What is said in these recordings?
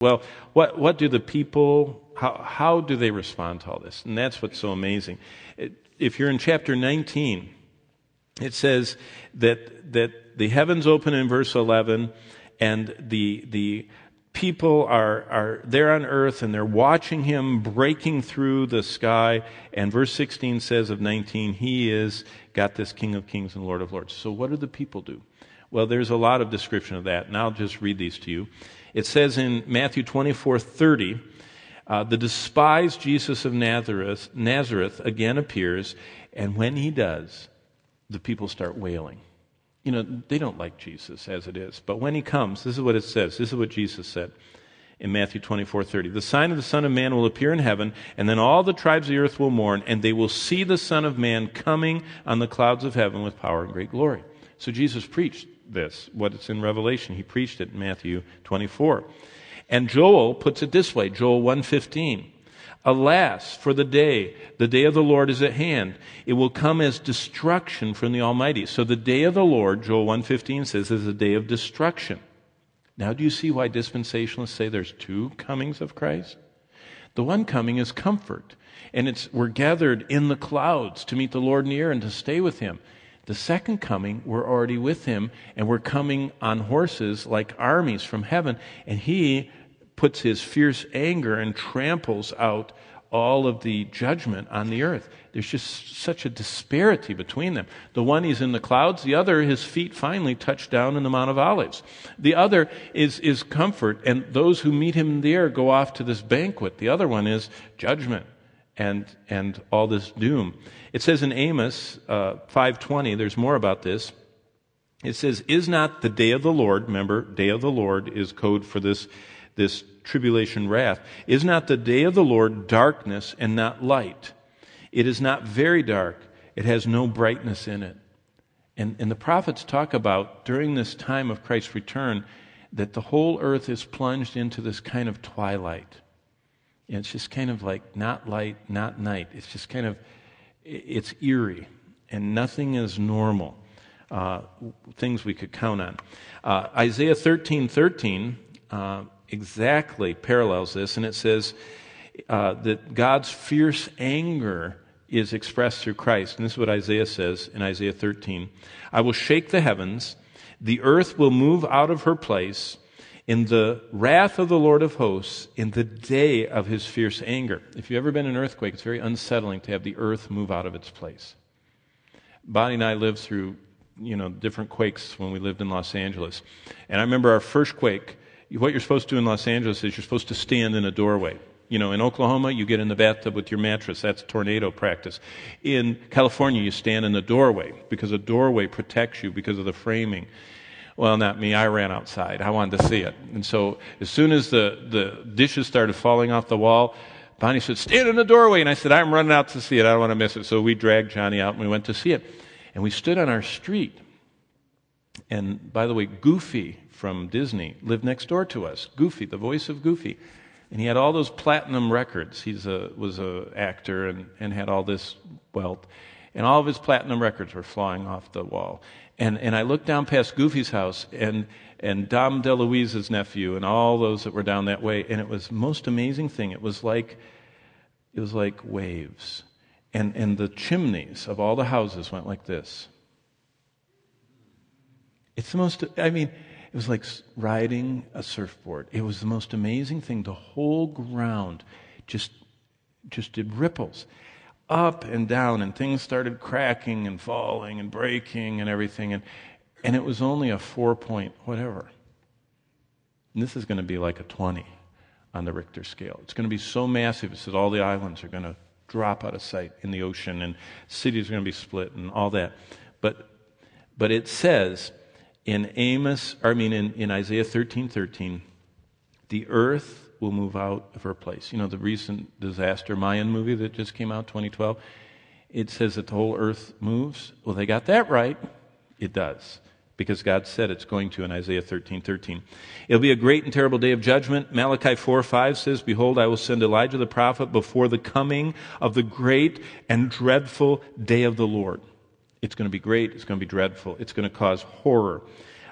Well, what do the people, how do they respond to all this? And that's what's so amazing. If you're in chapter 19, it says that the heavens open in verse 11, and the people are there on earth, and they're watching him breaking through the sky. And verse 16 says of 19, he is got this King of Kings and Lord of Lords. So what do the people do? Well, there's a lot of description of that, and I'll just read these to you. It says in Matthew 24:30, the despised Jesus of Nazareth again appears, and when he does, the people start wailing. You know, they don't like Jesus as it is. But when he comes, this is what it says. This is what Jesus said in Matthew 24:30. The sign of the Son of Man will appear in heaven, and then all the tribes of the earth will mourn, and they will see the Son of Man coming on the clouds of heaven with power and great glory. So Jesus preached this, what it's in Revelation. He preached it in Matthew 24. And Joel puts it this way, Joel 1:15. Alas, for the day of the Lord is at hand. It will come as destruction from the Almighty. So the day of the Lord, Joel 1:15 says, is a day of destruction. Now do you see why dispensationalists say there's two comings of Christ? The one coming is comfort, and we're gathered in the clouds to meet the Lord in the air and to stay with him. The second coming, we're already with him, and we're coming on horses like armies from heaven, and he puts his fierce anger and tramples out all of the judgment on the earth. There's just such a disparity between them. The one, he's in the clouds. The other, his feet finally touch down in the Mount of Olives. The other is comfort, and those who meet him in the air go off to this banquet. The other one is judgment and all this doom. It says in Amos 5:20, there's more about this. It says, is not the day of the Lord, remember, day of the Lord is code for this tribulation wrath. Is not the day of the Lord darkness and not light? It is not very dark. It has no brightness in it. And the prophets talk about, during this time of Christ's return, that the whole earth is plunged into this kind of twilight. And it's just kind of like not light, not night. It's just kind of, it's eerie, and nothing is normal. Things we could count on. Isaiah 13:13 exactly parallels this, and it says that God's fierce anger is expressed through Christ. And this is what Isaiah says in Isaiah 13. I will shake the heavens, the earth will move out of her place in the wrath of the Lord of hosts, in the day of his fierce anger. If you've ever been in an earthquake, it's very unsettling to have the earth move out of its place. Bonnie and I lived through, different quakes when we lived in Los Angeles. And I remember our first quake. What you're supposed to do in Los Angeles is you're supposed to stand in a doorway. In Oklahoma, you get in the bathtub with your mattress. That's tornado practice. In California, you stand in the doorway because a doorway protects you because of the framing. Well, not me. I ran outside. I wanted to see it. And so as soon as the dishes started falling off the wall, Bonnie said, stand in the doorway. And I said, I'm running out to see it. I don't want to miss it. So we dragged Johnny out and we went to see it. And we stood on our street. And by the way, Goofy from Disney lived next door to us. Goofy, the voice of Goofy. And he had all those platinum records. He was an actor and had all this wealth. And all of his platinum records were flying off the wall. And I looked down past Goofy's house and Dom DeLuise's nephew and all those that were down that way. And it was the most amazing thing. It was like waves. And the chimneys of all the houses went like this. It's the most, it was like riding a surfboard. It was the most amazing thing. The whole ground just did ripples up and down, and things started cracking and falling and breaking and everything. And it was only a 4-point whatever. And this is going to be like a 20 on the Richter scale. It's going to be so massive. It says all the islands are going to drop out of sight in the ocean, and cities are going to be split and all that. But it says in Isaiah 13:13, the earth will move out of her place. The recent disaster Mayan movie that just came out, 2012, it says that the whole earth moves. Well, they got that right. It does. Because God said it's going to in Isaiah 13:13. It'll be a great and terrible day of judgment. Malachi 4:5 says, behold, I will send Elijah the prophet before the coming of the great and dreadful day of the Lord. It's going to be great. It's going to be dreadful. It's going to cause horror.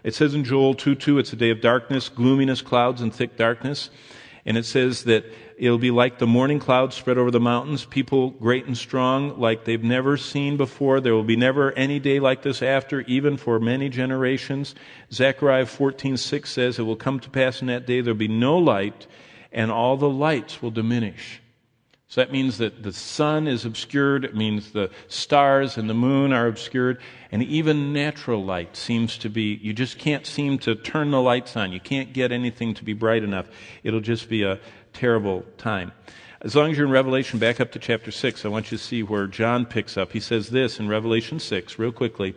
It says in Joel 2:2, it's a day of darkness, gloominess, clouds, and thick darkness. And it says that it'll be like the morning clouds spread over the mountains, people great and strong like they've never seen before. There will be never any day like this after, even for many generations. Zechariah 14:6 says, it will come to pass in that day there will be no light, and all the lights will diminish. So that means that the sun is obscured. It means the stars and the moon are obscured. And even natural light seems to be, you just can't seem to turn the lights on. You can't get anything to be bright enough. It'll just be a terrible time. As long as you're in Revelation, back up to chapter 6, I want you to see where John picks up. He says this in Revelation 6, real quickly.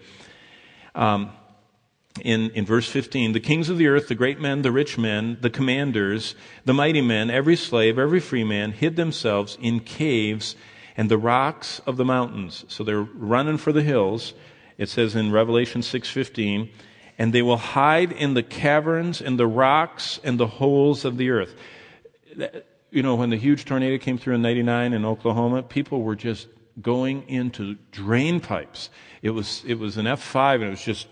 In verse 15, the kings of the earth, the great men, the rich men, the commanders, the mighty men, every slave, every free man, hid themselves in caves and the rocks of the mountains. So they're running for the hills. It says in Revelation 6:15, and they will hide in the caverns and the rocks and the holes of the earth. You know, when the huge tornado came through in 99 in Oklahoma, people were just going into drain pipes. It was an F5, and it was just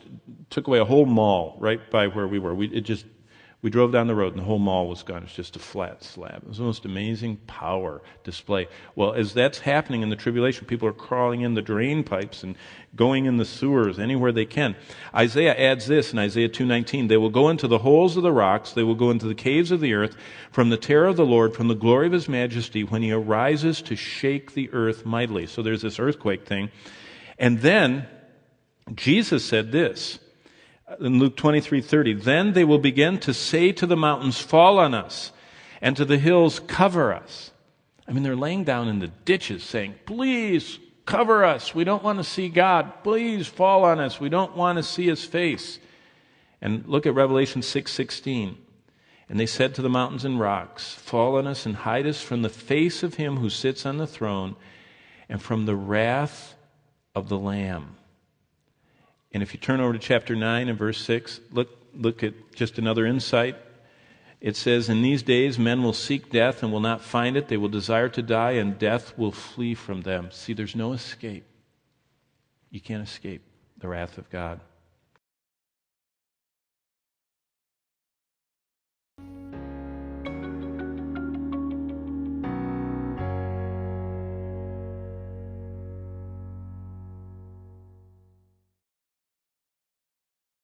took away a whole mall right by where we were. We drove down the road, and the whole mall was gone. It's just a flat slab. It was the most amazing power display. Well, as that's happening in the tribulation, people are crawling in the drain pipes and going in the sewers anywhere they can. Isaiah adds this in Isaiah 2:19, they will go into the holes of the rocks, they will go into the caves of the earth, from the terror of the Lord, from the glory of his majesty, when he arises to shake the earth mightily. So there's this earthquake thing. And then Jesus said this in Luke 23:30, then they will begin to say to the mountains, fall on us, and to the hills, cover us. I mean, they're laying down in the ditches saying, please cover us. We don't want to see God. Please fall on us. We don't want to see his face. And look at Revelation 6:16. And they said to the mountains and rocks, fall on us and hide us from the face of him who sits on the throne and from the wrath of the Lamb. And if you turn over to chapter 9 and verse 6, look at just another insight. It says, in these days men will seek death and will not find it. They will desire to die, and death will flee from them. See, there's no escape. You can't escape the wrath of God.